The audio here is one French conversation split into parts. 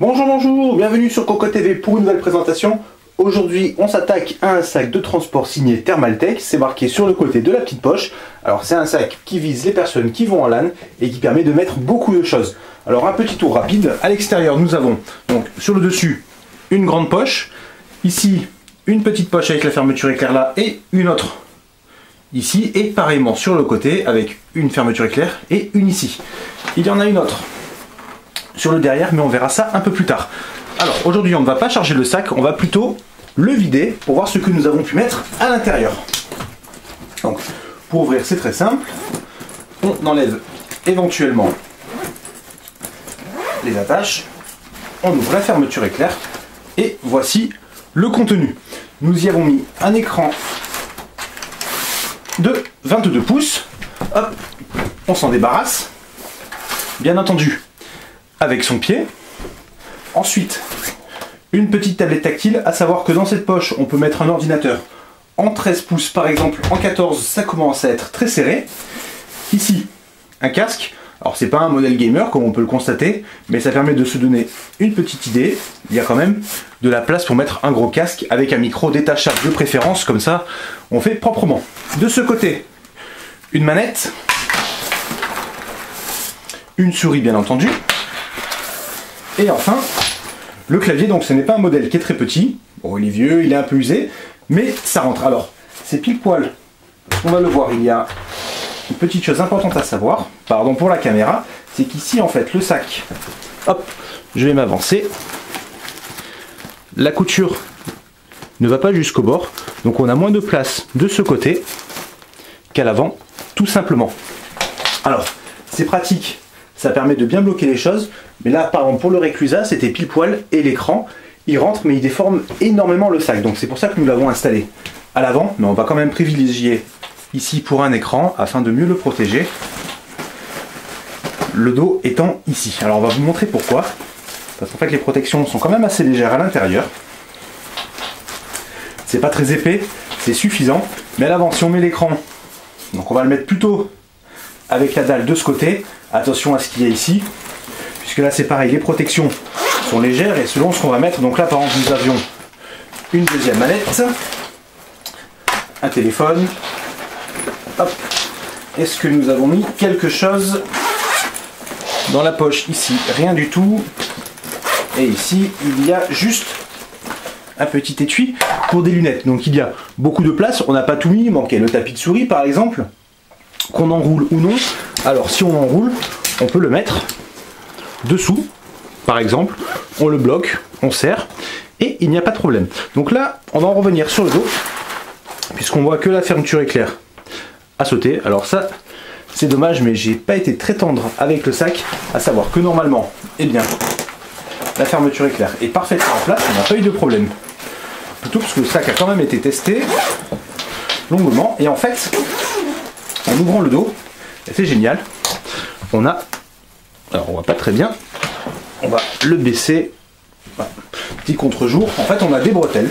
Bonjour, bonjour, bienvenue sur Coco TV pour une nouvelle présentation. Aujourd'hui, on s'attaque à un sac de transport signé Thermaltake. C'est marqué sur le côté de la petite poche. Alors, c'est un sac qui vise les personnes qui vont en LAN et qui permet de mettre beaucoup de choses. Alors, un petit tour rapide. À l'extérieur, nous avons donc sur le dessus une grande poche. Ici, une petite poche avec la fermeture éclair là et une autre ici. Et pareillement sur le côté avec une fermeture éclair et une ici. Il y en a une autre sur le derrière, mais on verra ça un peu plus tard. Alors aujourd'hui on ne va pas charger le sac, on va plutôt le vider pour voir ce que nous avons pu mettre à l'intérieur. Donc pour ouvrir c'est très simple, on enlève éventuellement les attaches, on ouvre la fermeture éclair et voici le contenu. Nous y avons mis un écran de 22 pouces, hop, on s'en débarrasse, bien entendu avec son pied. Ensuite, une petite tablette tactile, à savoir que dans cette poche, on peut mettre un ordinateur en 13 pouces, par exemple en 14, ça commence à être très serré. Ici, un casque. Alors, c'est pas un modèle gamer, comme on peut le constater, mais ça permet de se donner une petite idée. Il y a quand même de la place pour mettre un gros casque avec un micro détachable de préférence, comme ça, on fait proprement. De ce côté, une manette, une souris bien entendu, et enfin, le clavier. Donc ce n'est pas un modèle qui est très petit. Bon, il est vieux, il est un peu usé, mais ça rentre. Alors, c'est pile poil. On va le voir, il y a une petite chose importante à savoir, pardon pour la caméra, c'est qu'ici, en fait, le sac, hop, je vais m'avancer. La couture ne va pas jusqu'au bord, donc on a moins de place de ce côté qu'à l'avant, tout simplement. Alors, c'est pratique. Ça permet de bien bloquer les choses, mais là par exemple pour le réclusat c'était pile poil et l'écran il rentre mais il déforme énormément le sac, donc c'est pour ça que nous l'avons installé à l'avant, mais on va quand même privilégier ici pour un écran afin de mieux le protéger, le dos étant ici. Alors on va vous montrer pourquoi, parce qu'en fait les protections sont quand même assez légères à l'intérieur, c'est pas très épais, c'est suffisant, mais à l'avant si on met l'écran, donc on va le mettre plutôt avec la dalle de ce côté. Attention à ce qu'il y a ici, puisque là c'est pareil, les protections sont légères et selon ce qu'on va mettre, donc là par exemple nous avions une deuxième manette, un téléphone, hop, est-ce que nous avons mis quelque chose dans la poche? Ici rien du tout, et ici il y a juste un petit étui pour des lunettes, donc il y a beaucoup de place, on n'a pas tout mis, il manquait le tapis de souris par exemple, qu'on enroule ou non. Alors si on enroule, on peut le mettre dessous, par exemple, on le bloque, on serre, et il n'y a pas de problème. Donc là, on va en revenir sur le dos, puisqu'on voit que la fermeture éclair a sauté. Alors ça, c'est dommage, mais j'ai pas été très tendre avec le sac, à savoir que normalement, eh bien, la fermeture éclair est parfaitement en place, on n'a pas eu de problème. Plutôt parce que le sac a quand même été testé longuement, et en fait, en ouvrant le dos, c'est génial, on a, alors on voit pas très bien, on va le baisser, voilà, petit contre-jour, en fait on a des bretelles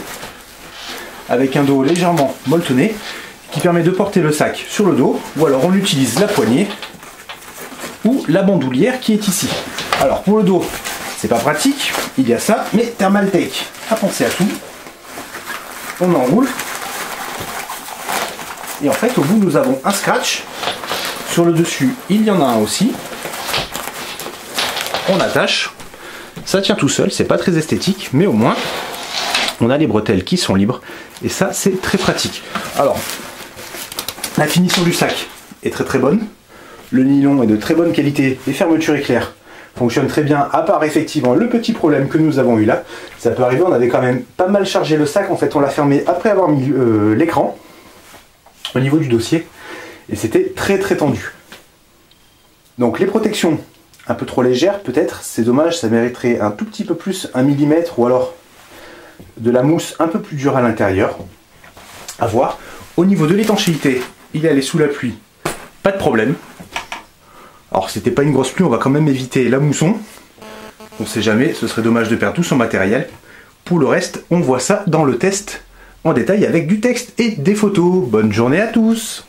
avec un dos légèrement molletonné qui permet de porter le sac sur le dos, ou alors on utilise la poignée ou la bandoulière qui est ici. Alors pour le dos, c'est pas pratique, il y a ça, mais Thermaltake a pensé à tout, on enroule, et en fait au bout nous avons un scratch. Sur le dessus, il y en a un aussi. On attache. Ça tient tout seul, c'est pas très esthétique, mais au moins, on a les bretelles qui sont libres. Et ça, c'est très pratique. Alors, la finition du sac est très très bonne. Le nylon est de très bonne qualité. Les fermetures éclair fonctionnent très bien, à part effectivement le petit problème que nous avons eu là. Ça peut arriver, on avait quand même pas mal chargé le sac. En fait, on l'a fermé après avoir mis l'écran au niveau du dossier. Et c'était très très tendu. Donc les protections un peu trop légères peut-être, c'est dommage, ça mériterait un tout petit peu plus, 1 mm, ou alors de la mousse un peu plus dure à l'intérieur. À voir. Au niveau de l'étanchéité, il est allé sous la pluie, pas de problème. Alors c'était pas une grosse pluie, on va quand même éviter la mousson. On sait jamais, ce serait dommage de perdre tout son matériel. Pour le reste, on voit ça dans le test en détail avec du texte et des photos. Bonne journée à tous!